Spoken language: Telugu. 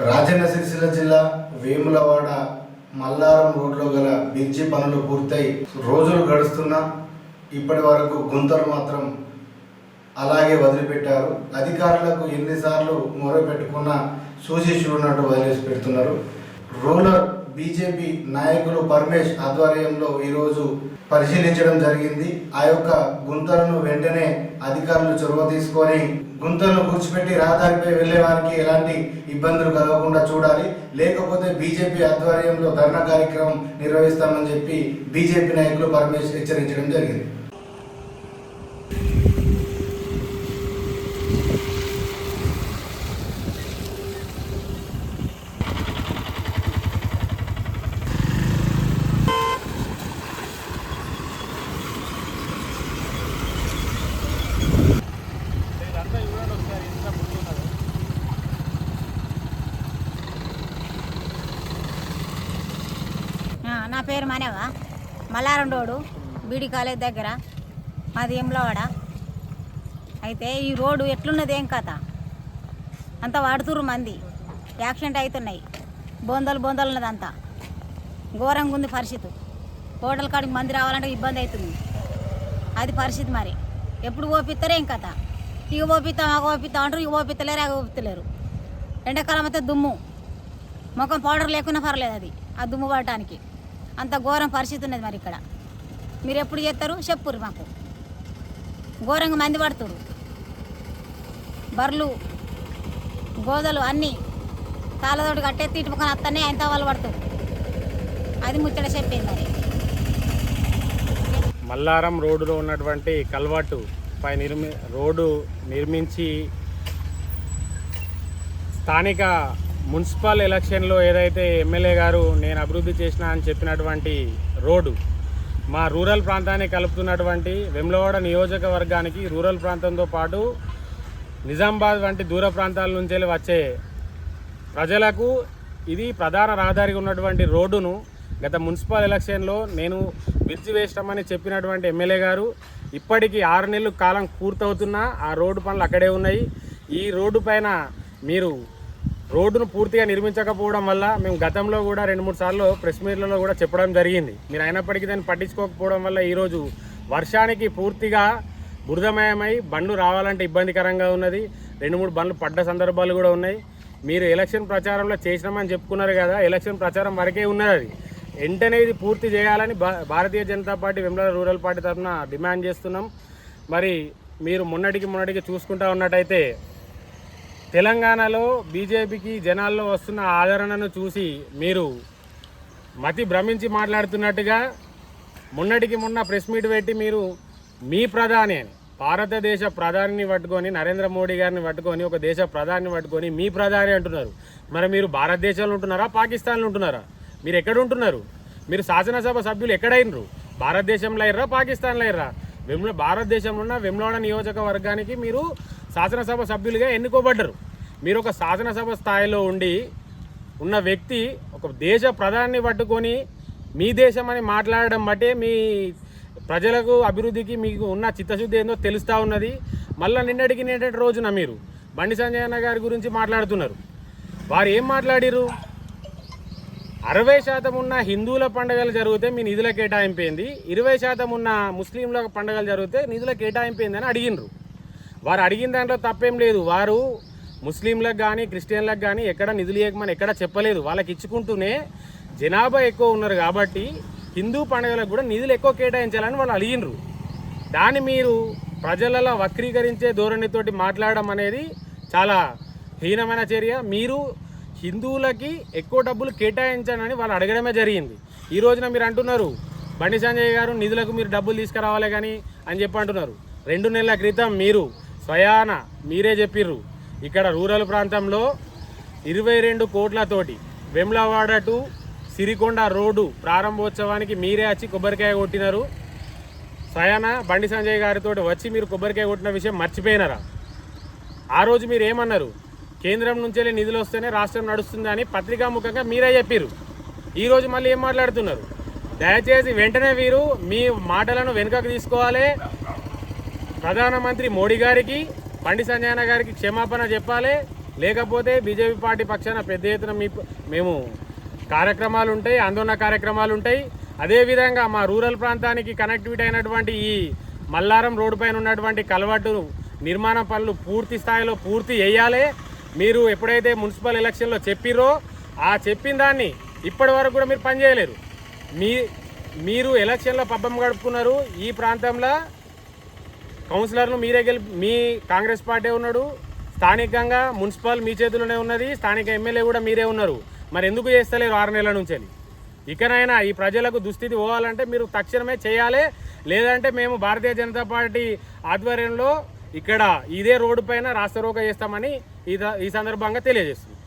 రాజన్న సిరిసిల్ల జిల్లా వేములవాడ మల్లారం రోడ్లో గల బ్రిడ్జి పనులు పూర్తయి రోజులు గడుస్తున్నా ఇప్పటి వరకు గుంతలు మాత్రం అలాగే వదిలిపెట్టారు. అధికారులకు ఎన్నిసార్లు మొరపెట్టుకున్నా చూసి చూడనట్టు వదిలేసి పెడుతున్నారు. రూరల్ బీజేపీ నాయకులు పరమేష్ ఆధ్వర్యంలో ఈరోజు పరిశీలించడం జరిగింది. ఆ యొక్క గుంతలను వెంటనే అధికారులు చొరవ తీసుకొని గుంతలను కూర్చిపెట్టి రహదారిపై వెళ్లే వారికి ఎలాంటి ఇబ్బందులు కలగకుండా చూడాలి, లేకపోతే బీజేపీ ఆధ్వర్యంలో ధర్నా కార్యక్రమం నిర్వహిస్తామని చెప్పి బీజేపీ నాయకులు పరమేష్ హెచ్చరించడం జరిగింది. నా పేరు మనవ, మల్లారం రోడ్డు బీడీ కాలేజ్ దగ్గర, మాది వేములవాడ. అయితే ఈ రోడ్డు ఎట్లున్నది ఏం కథ, అంతా వాడుతుర్రు మంది, యాక్సిడెంట్ అవుతున్నాయి, బొందలు ఉన్నది, అంతా ఘోరంగా ఉంది పరిస్థితి. హోటల్ కాడికి మంది రావాలంటే ఇబ్బంది అవుతుంది, అది పరిస్థితి. మరి ఎప్పుడు ఓపిస్తారే ఏం కథ, ఇక ఓపిస్తాం ఆగ ఓపిస్తాం అంటారు, ఇక ఓపిస్తలేరు ఆగ ఓపిస్తలేరు. ఎండాకాలం అయితే దుమ్ము, ముఖం పౌడర్ లేకున్నా పర్లేదు, అది ఆ దుమ్ము పడటానికి అంత ఘోరం పరిస్థితి ఉన్నది. మరి ఇక్కడ మీరు ఎప్పుడు చేస్తారు చెప్పుర్రు, మాకు ఘోరంగా మంది పడుతురు, బర్రెలు గోదలు అన్నీ తాళతోటి కట్టేసి ఇటు పక్కన అత్తనే అంత వాళ్ళు పడుతుంది, అది ముచ్చట చెప్పేది. మరి మల్లారం రోడ్డులో ఉన్నటువంటి కల్వర్టు పై రోడ్డు నిర్మించి స్థానిక మున్సిపల్ ఎలక్షన్లో ఏదైతే ఎమ్మెల్యే గారు నేను అభివృద్ధి చేసిన అని చెప్పినటువంటి రోడ్డు మా రూరల్ ప్రాంతాన్ని కలుపుతున్నటువంటి వేములవాడ నియోజకవర్గానికి రూరల్ ప్రాంతంతో పాటు నిజామాబాద్ వంటి దూర ప్రాంతాల నుంచి వచ్చే ప్రజలకు ఇది ప్రధాన రహదారిగా ఉన్నటువంటి రోడ్డును గత మున్సిపల్ ఎలక్షన్లో నేను బ్రిడ్జి వేస్తామని చెప్పినటువంటి ఎమ్మెల్యే గారు ఇప్పటికీ 6 నెలలు కాలం పూర్తవుతున్నా ఆ రోడ్డు పనులు అక్కడే ఉన్నాయి. ఈ రోడ్డు పైన మీరు రోడ్డును పూర్తిగా నిర్మించకపోవడం వల్ల మేము గతంలో కూడా 2-3 సార్లు ప్రెస్ మీట్లలో కూడా చెప్పడం జరిగింది. మీరు అయినప్పటికీ దాన్ని పట్టించుకోకపోవడం వల్ల ఈరోజు వర్షానికి పూర్తిగా బురదమయమై బండ్లు రావాలంటే ఇబ్బందికరంగా ఉన్నది. 2-3 బండ్లు పడ్డ సందర్భాలు కూడా ఉన్నాయి. మీరు ఎలక్షన్ ప్రచారంలో చేసినామని చెప్పుకున్నారు కదా, ఎలక్షన్ ప్రచారం వరకే ఉన్నది. అది వెంటనే ఇది పూర్తి చేయాలని Bharatiya Janata party Vemulawada rural party తరఫున డిమాండ్ చేస్తున్నాం. మరి మీరు మొన్నటికి చూసుకుంటా ఉన్నట్టయితే తెలంగాణలో బీజేపీకి జనాల్లో వస్తున్న ఆదరణను చూసి మీరు మతి భ్రమించి మాట్లాడుతున్నట్టుగా మొన్న ప్రెస్ మీట్ పెట్టి మీరు మీ ప్రధాని అని భారతదేశ ప్రధానిని పట్టుకొని నరేంద్ర మోడీ గారిని పట్టుకొని ఒక దేశ ప్రధానిని పట్టుకొని మీ ప్రధాని అంటున్నారు. మరి మీరు భారతదేశంలో ఉంటున్నారా, పాకిస్తాన్లో ఉంటున్నారా? మీరు ఎక్కడ ఉంటున్నారు? మీరు శాసనసభ సభ్యులు ఎక్కడైనరు? భారతదేశంలో అయ్యారా, పాకిస్తాన్లో అయ్యారా? భారతదేశంలో ఉన్న వేములవాడ నియోజకవర్గానికి మీరు శాసనసభ సభ్యులుగా ఎన్నుకోబడ్డరు. మీరు ఒక శాసనసభ స్థాయిలో ఉన్న వ్యక్తి ఒక దేశ ప్రధానిని పట్టుకొని మీ దేశం అని మాట్లాడడం బట్టే మీ ప్రజలకు అభివృద్ధికి మీకు ఉన్న చిత్తశుద్ధి ఏందో తెలుస్తూ ఉన్నది. మళ్ళీ నిన్నటి రోజున మీరు బండి సంజయ్ అన్న గారి గురించి మాట్లాడుతున్నారు. వారు ఏం మాట్లాడిరు? 60% ఉన్న హిందువుల పండుగలు జరిగితే మీ నిధుల కేటాయింపోయింది, 20% ఉన్న ముస్లింల పండుగలు జరిగితే నిధుల కేటాయింపోయింది అని అడిగినరు. వారు అడిగిన దాంట్లో తప్పేం లేదు. వారు ముస్లింలకు కానీ క్రిస్టియన్లకు కానీ ఎక్కడ నిధులు ఇవ్వమని ఎక్కడ చెప్పలేదు. వాళ్ళకి ఇచ్చుకుంటూనే జనాభా ఎక్కువ ఉన్నారు కాబట్టి హిందూ పండుగలకు కూడా నిధులు ఎక్కువ కేటాయించాలని వాళ్ళు అడిగినరు. దాన్ని మీరు ప్రజలలో వక్రీకరించే ధోరణితోటి మాట్లాడడం అనేది చాలా హీనమైన చర్య. మీరు హిందువులకి ఎక్కువ డబ్బులు కేటాయించాలని వాళ్ళు అడగడమే జరిగింది. ఈ రోజున మీరు అంటున్నారు బండి సంజయ్ గారు నిధులకు మీరు డబ్బులు తీసుకురావాలి కానీ అని చెప్పి అంటున్నారు. 2 నెలల క్రితం మీరు స్వయాన మీరే చెప్పిర్రు ఇక్కడ రూరల్ ప్రాంతంలో 22 కోట్లతోటి వేములవాడ టు సిరికొండ రోడ్డు ప్రారంభోత్సవానికి మీరే వచ్చి కొబ్బరికాయ కొట్టినారు. స్వయాన బండి సంజయ్ గారితో వచ్చి మీరు కొబ్బరికాయ కొట్టిన విషయం మర్చిపోయినారా? ఆ రోజు మీరు ఏమన్నారు? కేంద్రం నుంచి నిధులు వస్తేనే రాష్ట్రం నడుస్తుందని పత్రికాముఖంగా మీరే చెప్పారు. ఈరోజు మళ్ళీ ఏం మాట్లాడుతున్నారు? దయచేసి వెంటనే వీరు మీ మాటలను వెనుకకు తీసుకోవాలి. ప్రధానమంత్రి మోడీ గారికి బండి సంజయ్ గారికి క్షమాపణ చెప్పాలి. లేకపోతే బీజేపీ పార్టీ పక్షాన పెద్ద ఎత్తున మేము కార్యక్రమాలు ఉంటాయి, ఆందోళన కార్యక్రమాలు ఉంటాయి. అదేవిధంగా మా రూరల్ ప్రాంతానికి కనెక్టివిటీ అయినటువంటి ఈ మల్లారం రోడ్డు పైన ఉన్నటువంటి కలవట్టు నిర్మాణ పనులు పూర్తి స్థాయిలో పూర్తి చేయాలి. మీరు ఎప్పుడైతే మున్సిపల్ ఎలక్షన్లో చెప్పిరో ఆ చెప్పిన దాన్ని ఇప్పటి వరకు కూడా మీరు పనిచేయలేరు. మీరు ఎలక్షన్లో పబ్బం గడుపుకున్నారు. ఈ ప్రాంతంలో కౌన్సిలర్ను మీరే మీ కాంగ్రెస్ పార్టీ ఉన్నాడు, స్థానికంగా మున్సిపల్ మీ చేతిలోనే ఉన్నది, స్థానిక ఎమ్మెల్యే కూడా మీరే ఉన్నారు. మరి ఎందుకు చేస్తలేరు 6 నెలల నుంచి? ఇకనైనా ఈ ప్రజలకు దుస్థితి పోవాలంటే మీరు తక్షణమే చేయాలి. లేదంటే మేము భారతీయ జనతా పార్టీ ఆధ్వర్యంలో ఇక్కడ ఇదే రోడ్డు పైన రాస్తారోకో చేస్తామని ఈ సందర్భంగా తెలియజేస్తుంది.